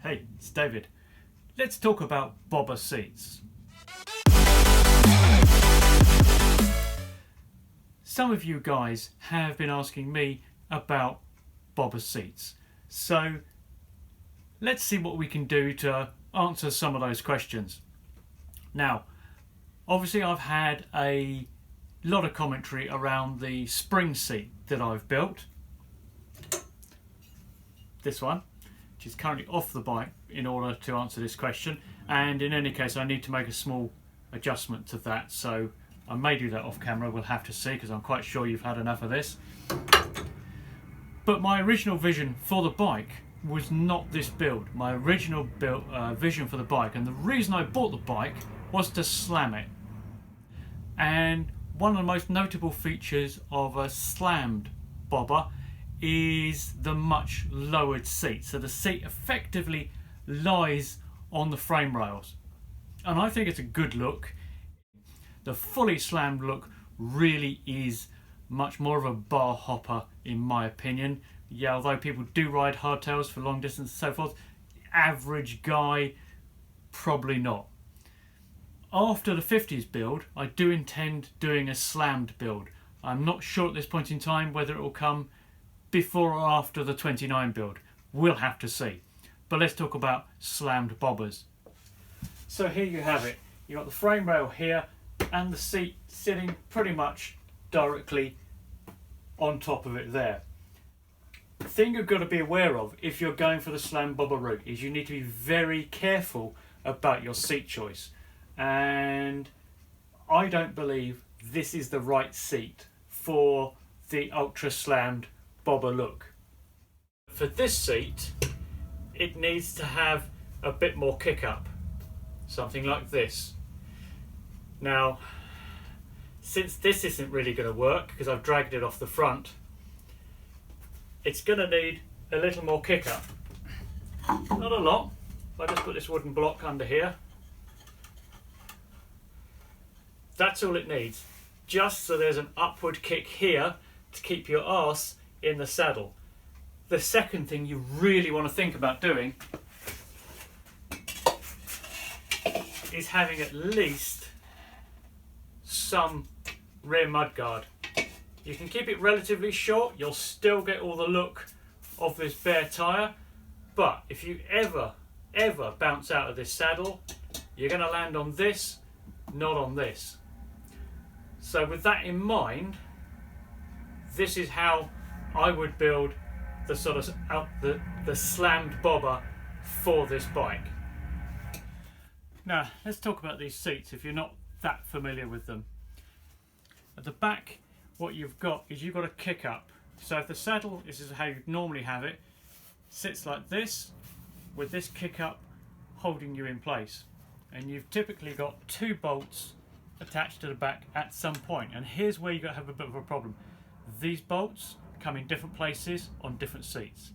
Hey, it's David. Let's talk about bobber seats. Some of you guys have been asking me about bobber seats. So let's see what we can do to answer some of those questions. Now, obviously I've had a lot of commentary around the spring seat that I've built. This one, which is currently off the bike in order to answer this question, and in any case I need to make a small adjustment to that, so I may do that off camera. We'll have to see, because I'm quite sure you've had enough of this. But my original vision for the bike was not this build. My original vision for the bike, and the reason I bought the bike, was to slam it. And one of the most notable features of a slammed bobber is the much lowered seat. So the seat effectively lies on the frame rails, and I think it's a good look. The fully slammed look really is much more of a bar hopper in my opinion. Yeah, although people do ride hardtails for long distance and so forth, average guy probably not. After the 50s build, I do intend doing a slammed build. I'm not sure at this point in time whether it will come before or after the 29 build. We'll have to see. But let's talk about slammed bobbers. So here you have it. You've got the frame rail here and the seat sitting pretty much directly on top of it there. The thing you've got to be aware of if you're going for the slam bobber route is you need to be very careful about your seat choice. And I don't believe this is the right seat for the ultra slammed bobber look. For this seat, it needs to have a bit more kick up, something like this. Now, since this isn't really going to work because I've dragged it off the front, it's going to need a little more kick up. Not a lot. If I just put this wooden block under here, that's all it needs. Just so there's an upward kick here to keep your arse in the saddle. The second thing you really want to think about doing is having at least some rear mudguard. You can keep it relatively short, you'll still get all the look of this bare tyre, but if you ever bounce out of this saddle, you're going to land on this, not on this. So with that in mind, this is how I would build the sort of the slammed bobber for this bike. Now let's talk about these seats if you're not that familiar with them. At the back, what you've got is you've got a kick up. So if the saddle, this is how you'd normally have it, sits like this with this kick up holding you in place, and you've typically got two bolts attached to the back at some point. And here's where you've got to have a bit of a problem. These bolts come in different places on different seats.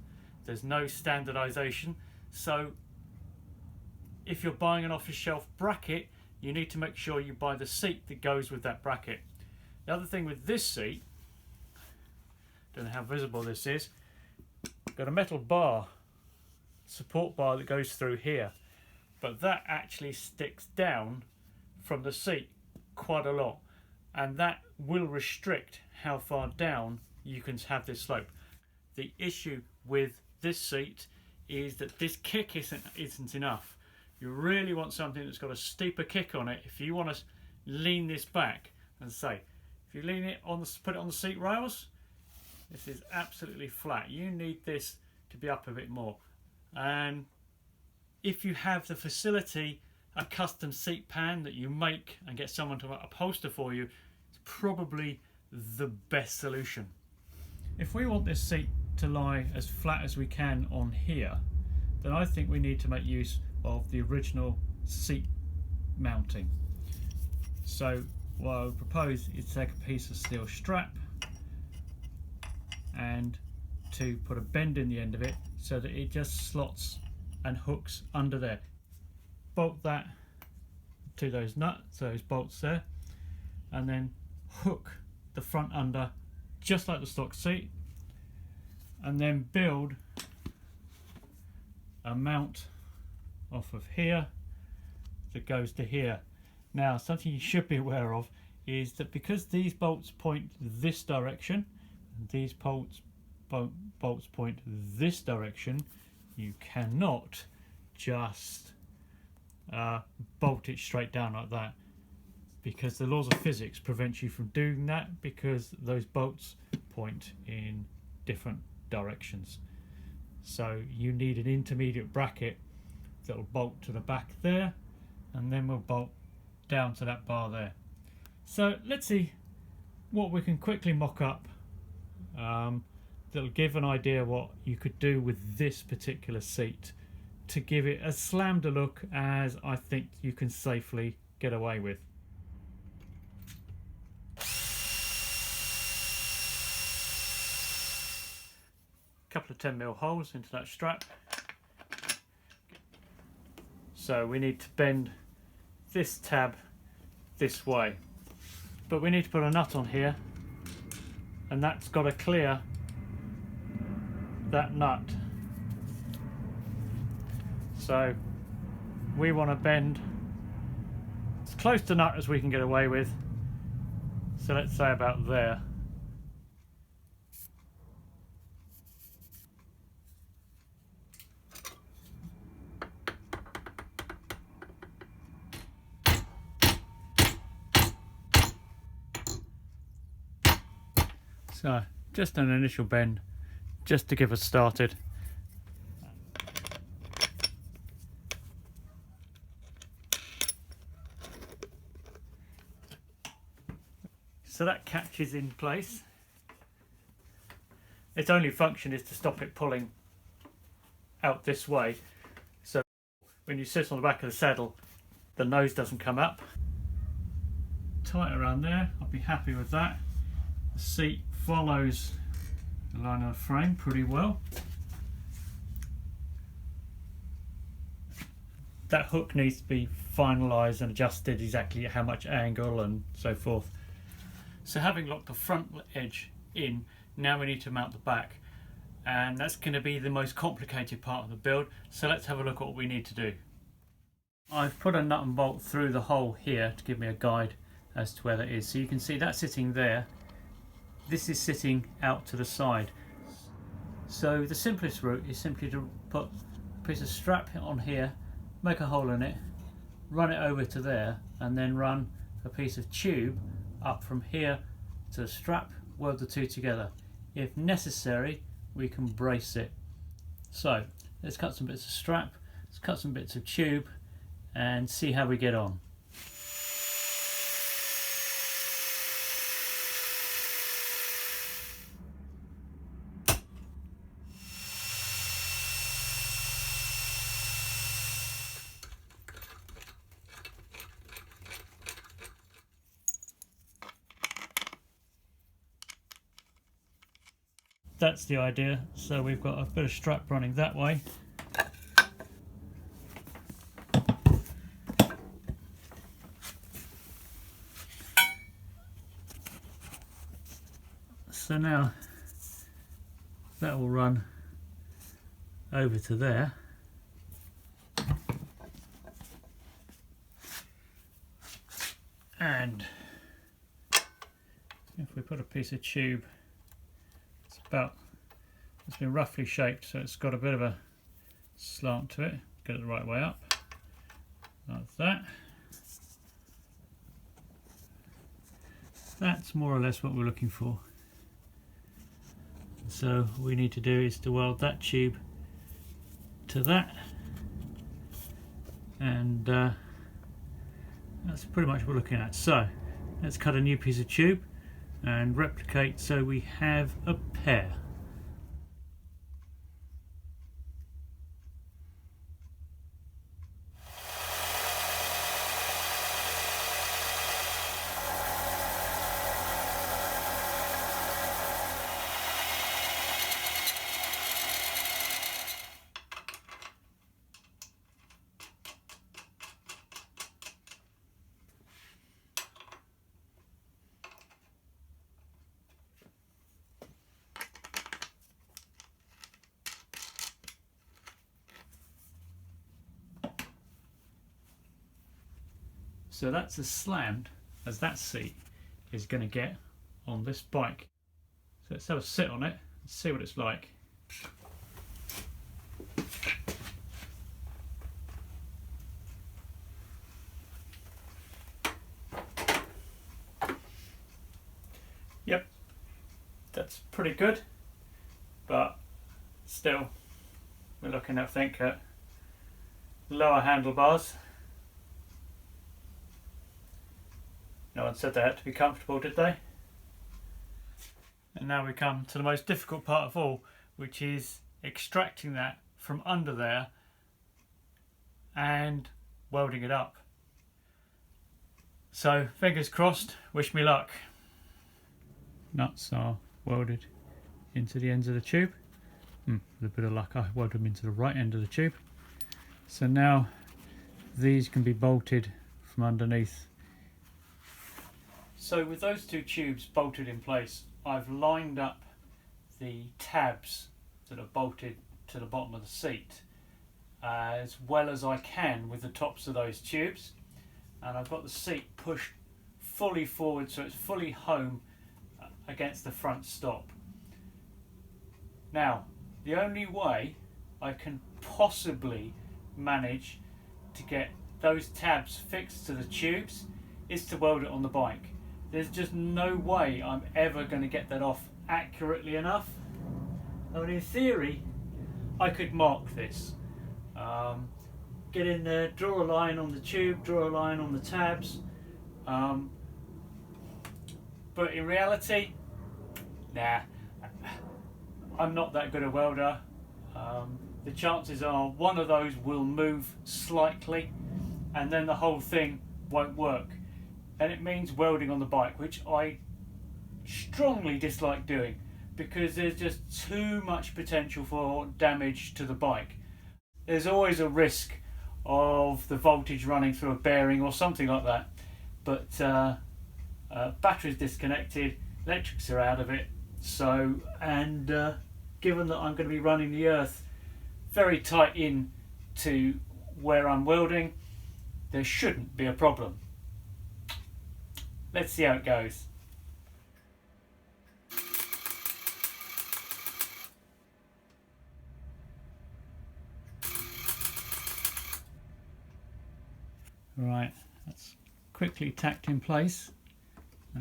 There's no standardization, so if you're buying an off-the-shelf bracket, you need to make sure you buy the seat that goes with that bracket. The other thing with this seat, don't know how visible this is, got a metal bar, support bar that goes through here, but that actually sticks down from the seat quite a lot, and that will restrict how far down you can have this slope. The issue with this seat is that this kick isn't enough. You really want something that's got a steeper kick on it if you want to lean this back. And say, if you lean it on put it on the seat rails, this is absolutely flat. You need this to be up a bit more. And if you have the facility, a custom seat pan that you make and get someone to upholster for you, it's probably the best solution. If we want this seat to lie as flat as we can on here, then I think we need to make use of the original seat mounting. So what I would propose is take a piece of steel strap and to put a bend in the end of it so that it just slots and hooks under there. Bolt that to those nuts, those bolts there, and then hook the front under just like the stock seat, and then build a mount off of here that goes to here. Now, something you should be aware of is that because these bolts point this direction, and these bolts point this direction, you cannot just bolt it straight down like that, because the laws of physics prevent you from doing that, because those bolts point in different directions. So you need an intermediate bracket that will bolt to the back there, and then we'll bolt down to that bar there. So let's see what we can quickly mock up that'll give an idea what you could do with this particular seat to give it as slammed a look as I think you can safely get away with. Couple of 10mm holes into that strap. So we need to bend this tab this way, but we need to put a nut on here, and that's got to clear that nut. So we want to bend as close to nut as we can get away with, so let's say about there. So just an initial bend just to give us started. So that catches in place. Its only function is to stop it pulling out this way, so when you sit on the back of the saddle the nose doesn't come up. Tight around there, I'll be happy with that. The seat follows the line of the frame pretty well. That hook needs to be finalised and adjusted exactly at how much angle and so forth. So having locked the front edge in, now we need to mount the back, and that's going to be the most complicated part of the build, so let's have a look at what we need to do. I've put a nut and bolt through the hole here to give me a guide as to where that is. So you can see that's sitting there. This is sitting out to the side. So the simplest route is simply to put a piece of strap on here, make a hole in it, run it over to there, and then run a piece of tube up from here to the strap, weld the two together. If necessary, we can brace it. So let's cut some bits of strap, let's cut some bits of tube and see how we get on. That's the idea. So we've got a bit of strap running that way. So now that will run over to there. And if we put a piece of tube, it's been roughly shaped, so it's got a bit of a slant to it. Get it the right way up, like that. That's more or less what we're looking for. So what we need to do is to weld that tube to that, and that's pretty much what we're looking at. So let's cut a new piece of tube and replicate so we have a pair. So that's as slammed as that seat is going to get on this bike. So let's have a sit on it and see what it's like. Yep, that's pretty good, but still we're looking, I think, at lower handlebars. No one said they had to be comfortable, did they? And now we come to the most difficult part of all, which is extracting that from under there and welding it up. So fingers crossed, wish me luck. Nuts are welded into the ends of the tube. With a bit of luck I welded them into the right end of the tube. So now these can be bolted from underneath. So with those two tubes bolted in place, I've lined up the tabs that are bolted to the bottom of the seat as well as I can with the tops of those tubes, and I've got the seat pushed fully forward so it's fully home against the front stop. Now, the only way I can possibly manage to get those tabs fixed to the tubes is to weld it on the bike. There's just no way I'm ever going to get that off accurately enough. I mean, in theory, I could mark this. Get in there, draw a line on the tube, draw a line on the tabs. But in reality, nah, I'm not that good a welder. The chances are one of those will move slightly and then the whole thing won't work. And it means welding on the bike, which I strongly dislike doing because there's just too much potential for damage to the bike. There's always a risk of the voltage running through a bearing or something like that. But battery's disconnected, electrics are out of it. So, and given that I'm going to be running the earth very tight in to where I'm welding, there shouldn't be a problem. Let's see how it goes. Right, that's quickly tacked in place.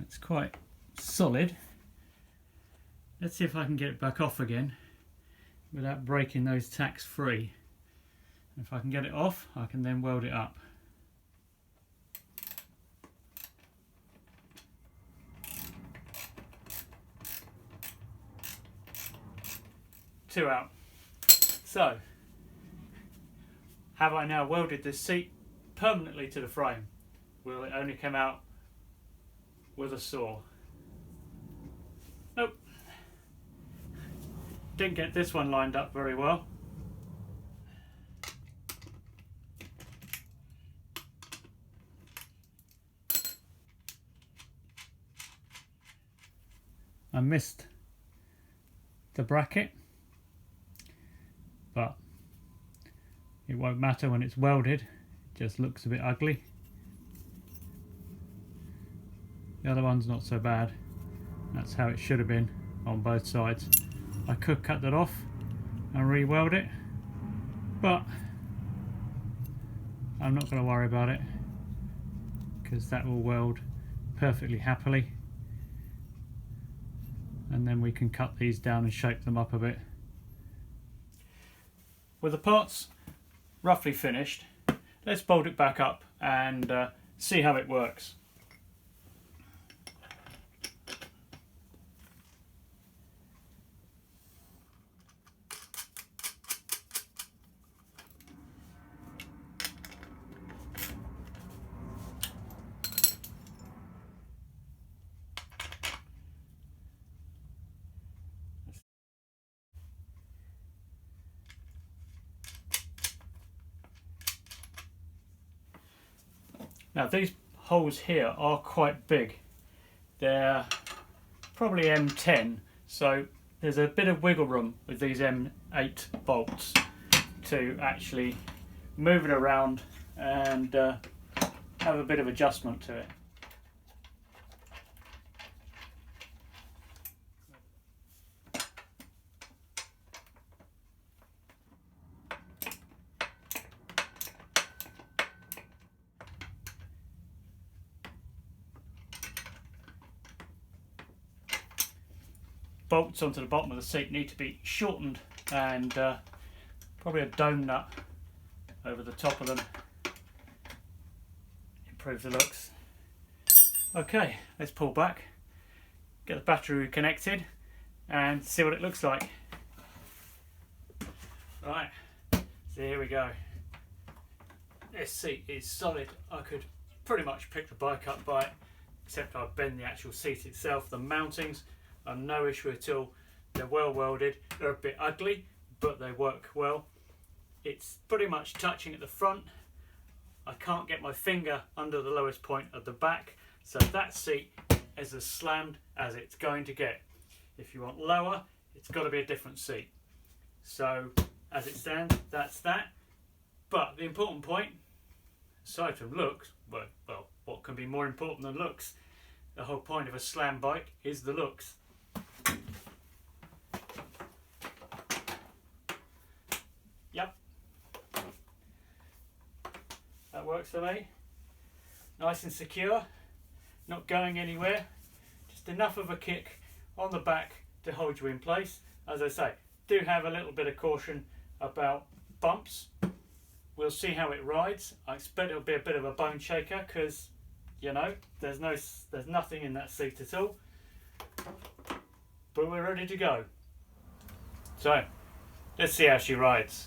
It's quite solid. Let's see if I can get it back off again without breaking those tacks free. If I can get it off, I can then weld it up. Two out. So, have I now welded this seat permanently to the frame? Will it only come out with a saw? Nope. Didn't get this one lined up very well. I missed the bracket, but it won't matter when it's welded. It just looks a bit ugly. The other one's not so bad. That's how it should have been on both sides. I could cut that off and re-weld it, but I'm not going to worry about it because that will weld perfectly happily, and then we can cut these down and shape them up a bit. With the parts roughly finished, let's bolt it back up and see how it works. Now these holes here are quite big. They're probably M10, so there's a bit of wiggle room with these M8 bolts to actually move it around and have a bit of adjustment to it. Bolts onto the bottom of the seat need to be shortened, and probably a dome nut over the top of them improve the looks. Okay, let's pull back, get the battery reconnected and see what it looks like. Right, so here we go. This seat is solid. I could pretty much pick the bike up by it, except I bend the actual seat itself. The mountings are no issue at all. They're well welded. They're a bit ugly, but they work well. It's pretty much touching at the front. I can't get my finger under the lowest point of the back, so that seat is as slammed as it's going to get. If you want lower, it's got to be a different seat. So as it stands, that's that. But the important point, aside from looks, well, what can be more important than looks? The whole point of a slam bike is the looks. Yep, that works for me. Nice and secure, not going anywhere, just enough of a kick on the back to hold you in place. As I say, do have a little bit of caution about bumps. We'll see how it rides. I expect it'll be a bit of a bone shaker because, you know, there's nothing in that seat at all. But we're ready to go. So, let's see how she rides.